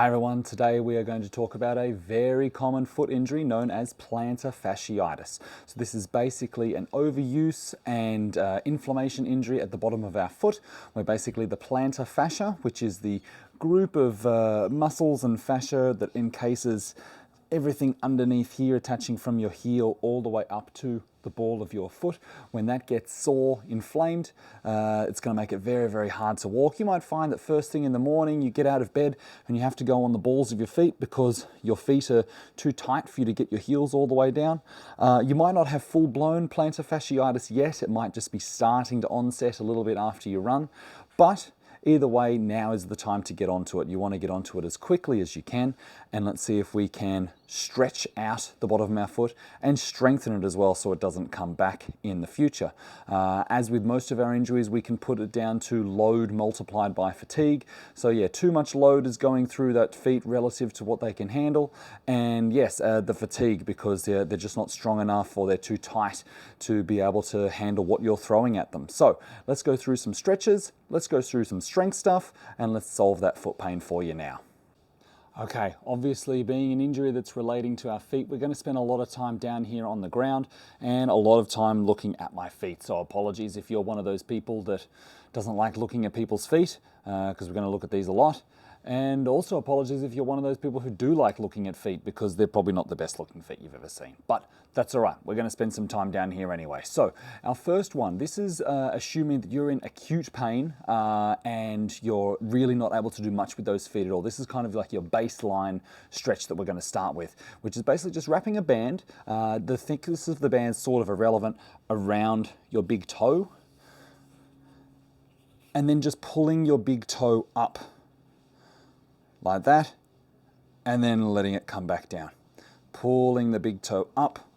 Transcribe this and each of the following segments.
Hi everyone, today we are going to talk about a very common foot injury known as plantar fasciitis. So this is basically an overuse and inflammation injury at the bottom of our foot, where basically the plantar fascia, which is the group of muscles and fascia that encases everything underneath here, attaching from your heel all the way up to the ball of your foot. When that gets sore, inflamed, it's going to make it very, very hard to walk. You might find that first thing in the morning you get out of bed and you have to go on the balls of your feet because your feet are too tight for you to get your heels all the way down. You might not have full-blown plantar fasciitis yet. It might just be starting to onset a little bit after you run, but either way, now is the time to get onto it. You want to get onto it as quickly as you can, and let's see if we can stretch out the bottom of our foot and strengthen it as well so it doesn't come back in the future. As with most of our injuries, we can put it down to load multiplied by fatigue. So yeah, too much load is going through that feet relative to what they can handle, and yes, the fatigue, because they're just not strong enough or they're too tight to be able to handle what you're throwing at them. So let's go through some stretches, let's go through some strength stuff, and let's solve that foot pain for you now. Okay, obviously being an injury that's relating to our feet, we're going to spend a lot of time down here on the ground and a lot of time looking at my feet. So apologies if you're one of those people that doesn't like looking at people's feet, because we're going to look at these a lot. And also apologies if you're one of those people who do like looking at feet, because they're probably not the best looking feet you've ever seen. But that's all right. We're going to spend some time down here anyway. So our first one, this is assuming that you're in acute pain and you're really not able to do much with those feet at all. This is kind of like your baseline stretch that we're going to start with, which is basically just wrapping a band. The thickness of the band is sort of irrelevant, around your big toe, and then just pulling your big toe up like that, and then letting it come back down. Pulling the big toe up,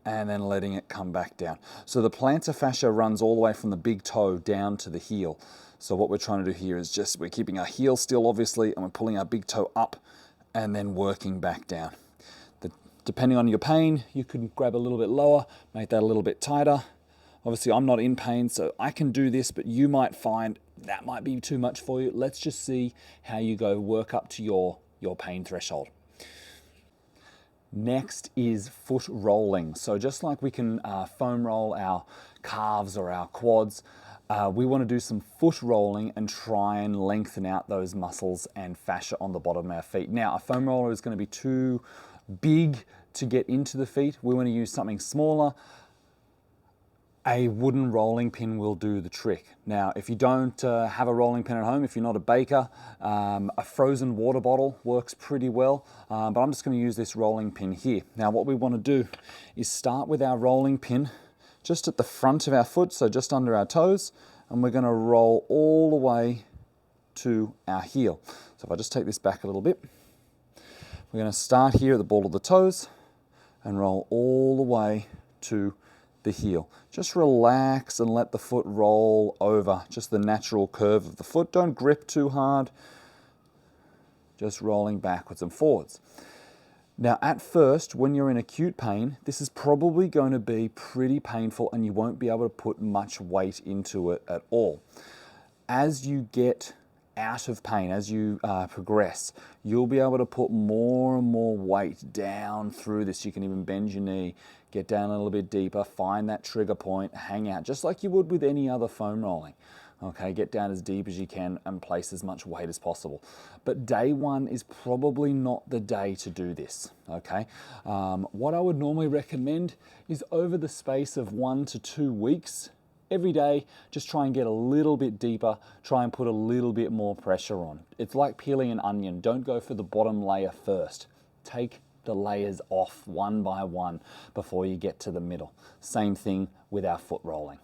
and then letting it come back down. So the plantar fascia runs all the way from the big toe down to the heel. So what we're trying to do here is just, we're keeping our heel still, obviously, and we're pulling our big toe up, and then working back down. Depending on your pain, you could grab a little bit lower, make that a little bit tighter. Obviously, I'm not in pain, so I can do this, but you might find that might be too much for you. Let's just see how you go work up to your pain threshold. Next is foot rolling. So just like we can foam roll our calves or our quads, we want to do some foot rolling and try and lengthen out those muscles and fascia on the bottom of our feet. Now, a foam roller is going to be too big to get into the feet. We want to use something smaller. A wooden rolling pin will do the trick. Now, if you don't have a rolling pin at home, if you're not a baker, a frozen water bottle works pretty well, but I'm just going to use this rolling pin here. Now, what we want to do is start with our rolling pin just at the front of our foot, so just under our toes, and we're going to roll all the way to our heel. So if I just take this back a little bit, we're going to start here at the ball of the toes and roll all the way to the heel. Just relax and let the foot roll over, just the natural curve of the foot. Don't grip too hard, just rolling backwards and forwards. Now, at first, when you're in acute pain, this is probably going to be pretty painful and you won't be able to put much weight into it at all. As you get out of pain, as you progress, you'll be able to put more and more weight down through this. You can even bend your knee, get down a little bit deeper, find that trigger point, hang out, just like you would with any other foam rolling. Okay, get down as deep as you can and place as much weight as possible. But day one is probably not the day to do this, okay? What I would normally recommend is over the space of 1 to 2 weeks, every day, just try and get a little bit deeper, try and put a little bit more pressure on. It's like peeling an onion. Don't go for the bottom layer first. Take the layers off one by one before you get to the middle. Same thing with our foot rolling.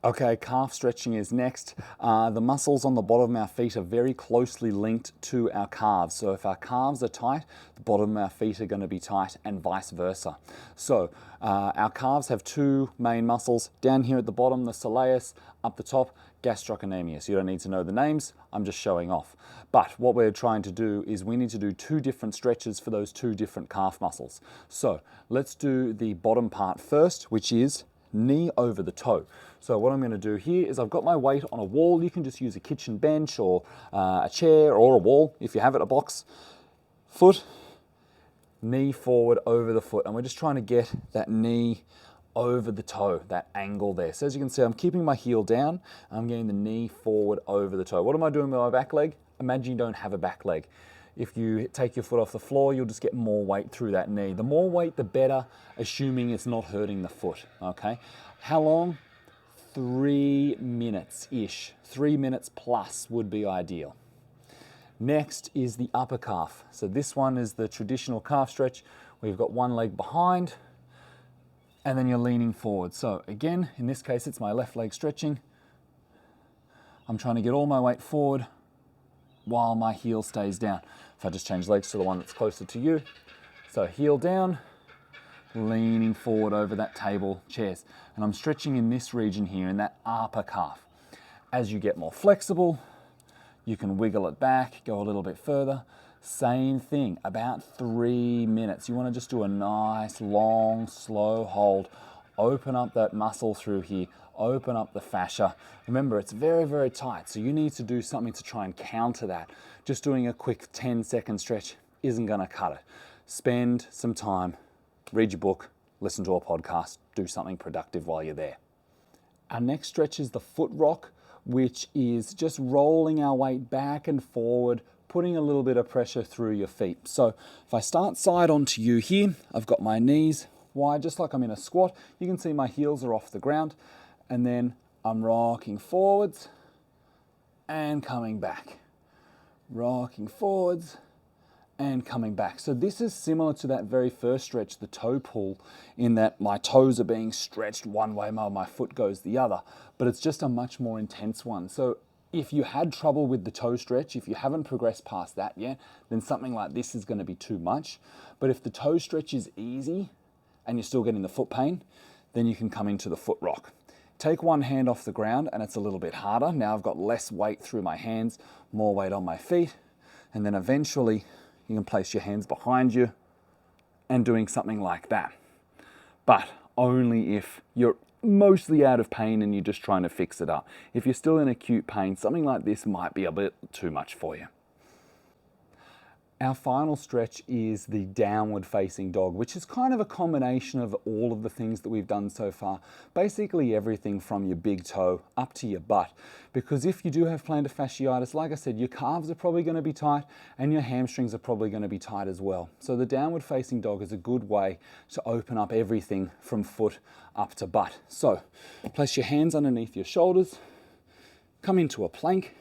Okay, calf stretching is next. The muscles on the bottom of our feet are very closely linked to our calves. So if our calves are tight, the bottom of our feet are going to be tight, and vice versa. So our calves have two main muscles. Down here at the bottom, the soleus. Up the top, gastrocnemius. You don't need to know the names, I'm just showing off. But what we're trying to do is we need to do 2 different stretches for those 2 different calf muscles. So let's do the bottom part first, which is knee over the toe. So what I'm going to do here is I've got my weight on a wall. You can just use a kitchen bench or a chair or a wall if you have it, a box. Foot, knee forward over the foot, and we're just trying to get that knee over the toe, that angle there. So as you can see, I'm keeping my heel down. I'm getting the knee forward over the toe. What am I doing with my back leg? Imagine you don't have a back leg. If you take your foot off the floor, you'll just get more weight through that knee. The more weight, the better, assuming it's not hurting the foot, okay? How long? 3 minutes-ish. 3 minutes plus would be ideal. Next is the upper calf. So this one is the traditional calf stretch. We've got one leg behind, and then you're leaning forward. So again, in this case, it's my left leg stretching. I'm trying to get all my weight forward while my heel stays down. If I just change legs to the one that's closer to you. So heel down, leaning forward over that table, chairs. And I'm stretching in this region here, in that upper calf. As you get more flexible, you can wiggle it back, go a little bit further. Same thing, about 3 minutes. You want to just do a nice, long, slow hold. Open up that muscle through here. Open up the fascia. Remember, it's very, very tight, so you need to do something to try and counter that. Just doing a quick 10-second stretch isn't going to cut it. Spend some time, read your book, listen to a podcast, do something productive while you're there. Our next stretch is the foot rock, which is just rolling our weight back and forward, putting a little bit of pressure through your feet. So if I start side onto you here, I've got my knees wide, just like I'm in a squat. You can see my heels are off the ground, and then I'm rocking forwards and coming back. Rocking forwards and coming back. So this is similar to that very first stretch, the toe pull, in that my toes are being stretched one way while my foot goes the other, but it's just a much more intense one. So if you had trouble with the toe stretch, if you haven't progressed past that yet, then something like this is going to be too much. But if the toe stretch is easy and you're still getting the foot pain, then you can come into the foot rock. Take one hand off the ground and it's a little bit harder. Now I've got less weight through my hands, more weight on my feet, and then eventually you can place your hands behind you and doing something like that. But only if you're mostly out of pain and you're just trying to fix it up. If you're still in acute pain, something like this might be a bit too much for you. Our final stretch is the downward facing dog, which is kind of a combination of all of the things that we've done so far. Basically everything from your big toe up to your butt. Because if you do have plantar fasciitis, like I said, your calves are probably going to be tight and your hamstrings are probably going to be tight as well. So the downward facing dog is a good way to open up everything from foot up to butt. So place your hands underneath your shoulders, come into a plank,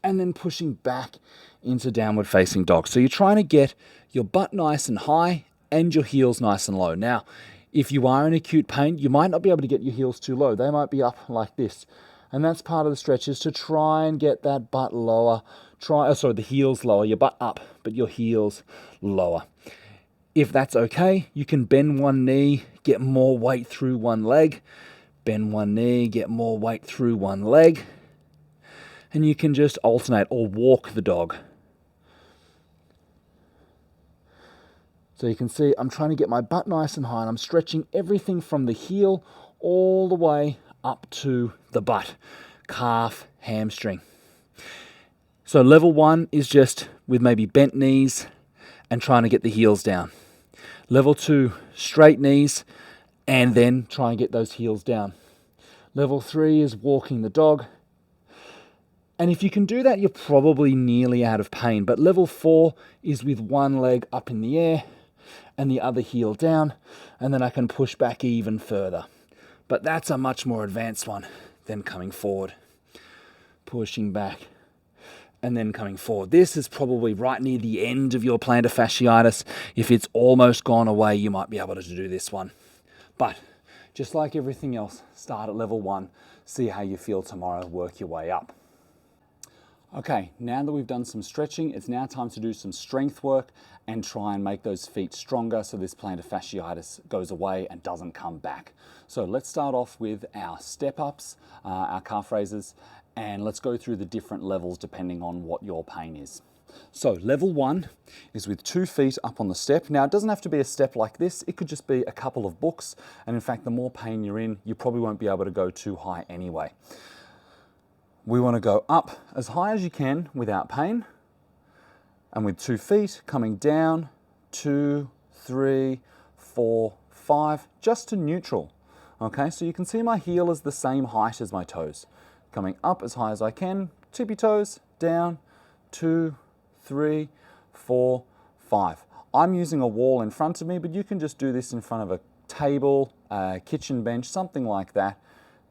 and then pushing back into downward facing dog. So you're trying to get your butt nice and high and your heels nice and low. Now, if you are in acute pain, you might not be able to get your heels too low. They might be up like this. And that's part of the stretch, is to try and get that butt lower. The heels lower, your butt up, but your heels lower. If that's okay, you can bend one knee, get more weight through one leg. Bend one knee, get more weight through one leg. And you can just alternate or walk the dog. So you can see I'm trying to get my butt nice and high, and I'm stretching everything from the heel all the way up to the butt, calf, hamstring. So level 1 is just with maybe bent knees and trying to get the heels down. Level 2, straight knees and then try and get those heels down. Level 3 is walking the dog. And if you can do that, you're probably nearly out of pain. But level 4 is with one leg up in the air and the other heel down, and then I can push back even further. But that's a much more advanced one than coming forward. Pushing back and then coming forward. This is probably right near the end of your plantar fasciitis. If it's almost gone away, you might be able to do this one. But just like everything else, start at level 1, see how you feel tomorrow, work your way up. Okay, now that we've done some stretching, it's now time to do some strength work and try and make those feet stronger so this plantar fasciitis goes away and doesn't come back. So let's start off with our step-ups, our calf raises, and let's go through the different levels depending on what your pain is. So level 1 is with 2 feet up on the step. Now it doesn't have to be a step like this, it could just be a couple of books, and in fact the more pain you're in, you probably won't be able to go too high anyway. We want to go up as high as you can without pain, and with 2 feet coming down, 2, 3, 4, 5, just to neutral. Okay, so you can see my heel is the same height as my toes. Coming up as high as I can, tippy toes, down, 2, 3, 4, 5. I'm using a wall in front of me, but you can just do this in front of a table, a kitchen bench, something like that,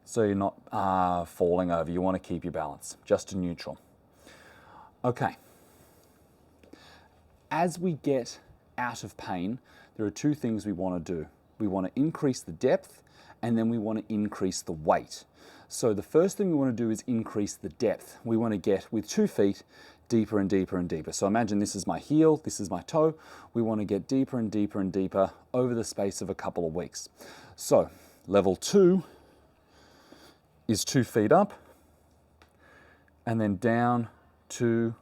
so you're not falling over. You want to keep your balance, just to neutral. Okay. As we get out of pain, there are 2 things we want to do. We want to increase the depth, and then we want to increase the weight. So the first thing we want to do is increase the depth. We want to get, with 2 feet, deeper and deeper and deeper. So imagine this is my heel, this is my toe. We want to get deeper and deeper and deeper over the space of a couple of weeks. So level 2 is 2 feet up, and then down, 2,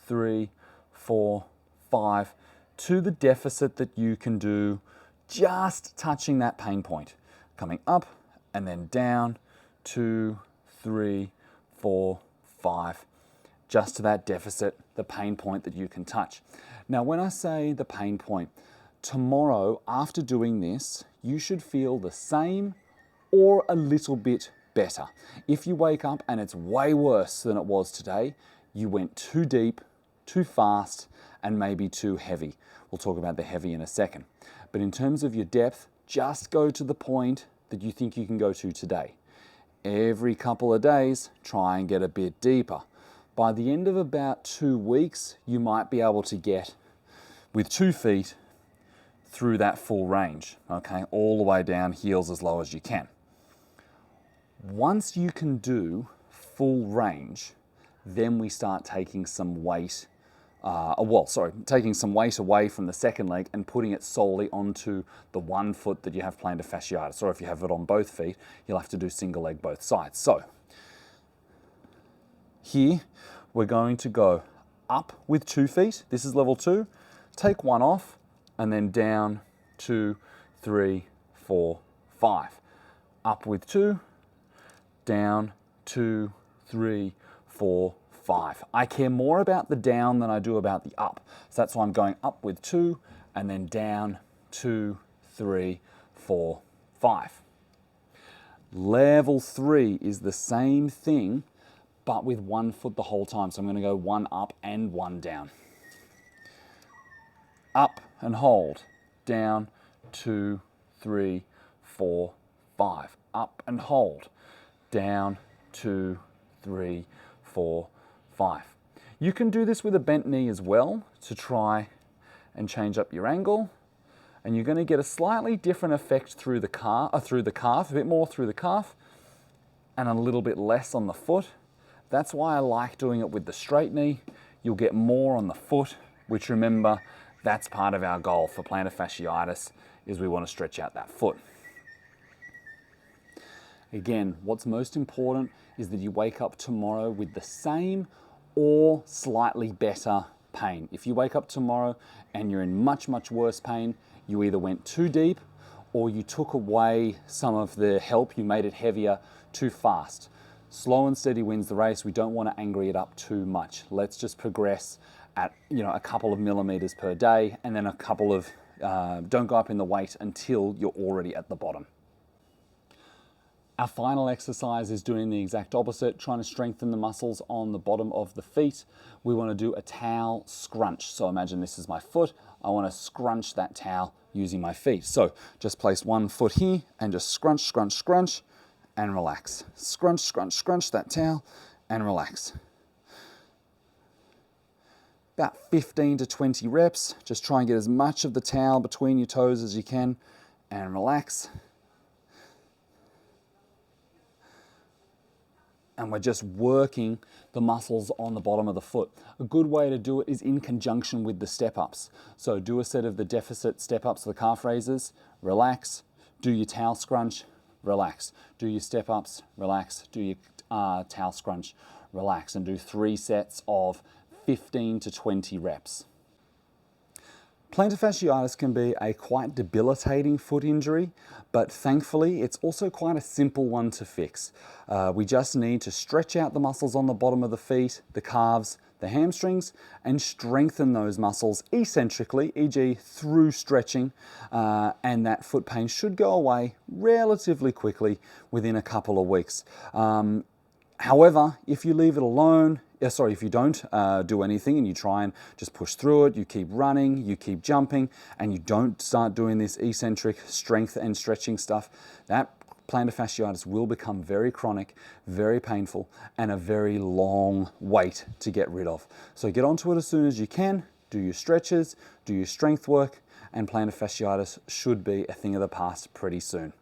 3, 4, 5, to the deficit that you can do, just touching that pain point. Coming up and then down, 2, 3, 4, 5, just to that deficit, the pain point that you can touch. Now, when I say the pain point, tomorrow after doing this, you should feel the same or a little bit better. If you wake up and it's way worse than it was today, you went too deep, too fast, and maybe too heavy. We'll talk about the heavy in a second. But in terms of your depth, just go to the point that you think you can go to today. Every couple of days, try and get a bit deeper. By the end of about 2 weeks, you might be able to get, with 2 feet, through that full range, okay? All the way down, heels as low as you can. Once you can do full range, then we start taking some weight taking some weight away from the second leg and putting it solely onto the one foot that you have plantar fasciitis, or if you have it on both feet, you'll have to do single leg both sides. So here we're going to go up with 2 feet. This is level 2. Take 1 off and then down, 2, 3, 4, 5. Up with 2, down, 2, 3, 4, 5. I care more about the down than I do about the up. So that's why I'm going up with 2 and then down, 2, 3, 4, 5. Level 3 is the same thing, but with 1 foot the whole time. So I'm going to go 1 up and 1 down. Up and hold, down, 2, 3, 4, 5. Up and hold, down, 2, 3, 4, 5. You can do this with a bent knee as well to try and change up your angle, and you're going to get a slightly different effect through the calf, a bit more through the calf and a little bit less on the foot. That's why I like doing it with the straight knee. You'll get more on the foot, which, remember, that's part of our goal for plantar fasciitis, is we want to stretch out that foot. Again, what's most important is that you wake up tomorrow with the same or slightly better pain. If you wake up tomorrow and you're in much, much worse pain, you either went too deep or you took away some of the help, you made it heavier too fast. Slow and steady wins the race. We don't want to angry it up too much. Let's just progress at a couple of millimeters per day, and then a couple of, don't go up in the weight until you're already at the bottom. Our final exercise is doing the exact opposite, trying to strengthen the muscles on the bottom of the feet. We want to do a towel scrunch. So imagine this is my foot. I want to scrunch that towel using my feet. So just place 1 foot here and just scrunch, scrunch, scrunch, and relax. Scrunch, scrunch, scrunch that towel and relax. About 15 to 20 reps. Just try and get as much of the towel between your toes as you can and relax. And we're just working the muscles on the bottom of the foot. A good way to do it is in conjunction with the step-ups. So do a set of the deficit step-ups, the calf raises, relax, do your towel scrunch, relax. Do your step-ups, relax, do your towel scrunch, relax, and do 3 sets of 15 to 20 reps. Plantar fasciitis can be a quite debilitating foot injury, but thankfully it's also quite a simple one to fix. We just need to stretch out the muscles on the bottom of the feet, the calves, the hamstrings, and strengthen those muscles eccentrically, e.g. through stretching, and that foot pain should go away relatively quickly within a couple of weeks. However, if you leave it alone, if you don't do anything and you try and just push through it, you keep running, you keep jumping, and you don't start doing this eccentric strength and stretching stuff, that plantar fasciitis will become very chronic, very painful, and a very long wait to get rid of. So get onto it as soon as you can, do your stretches, do your strength work, and plantar fasciitis should be a thing of the past pretty soon.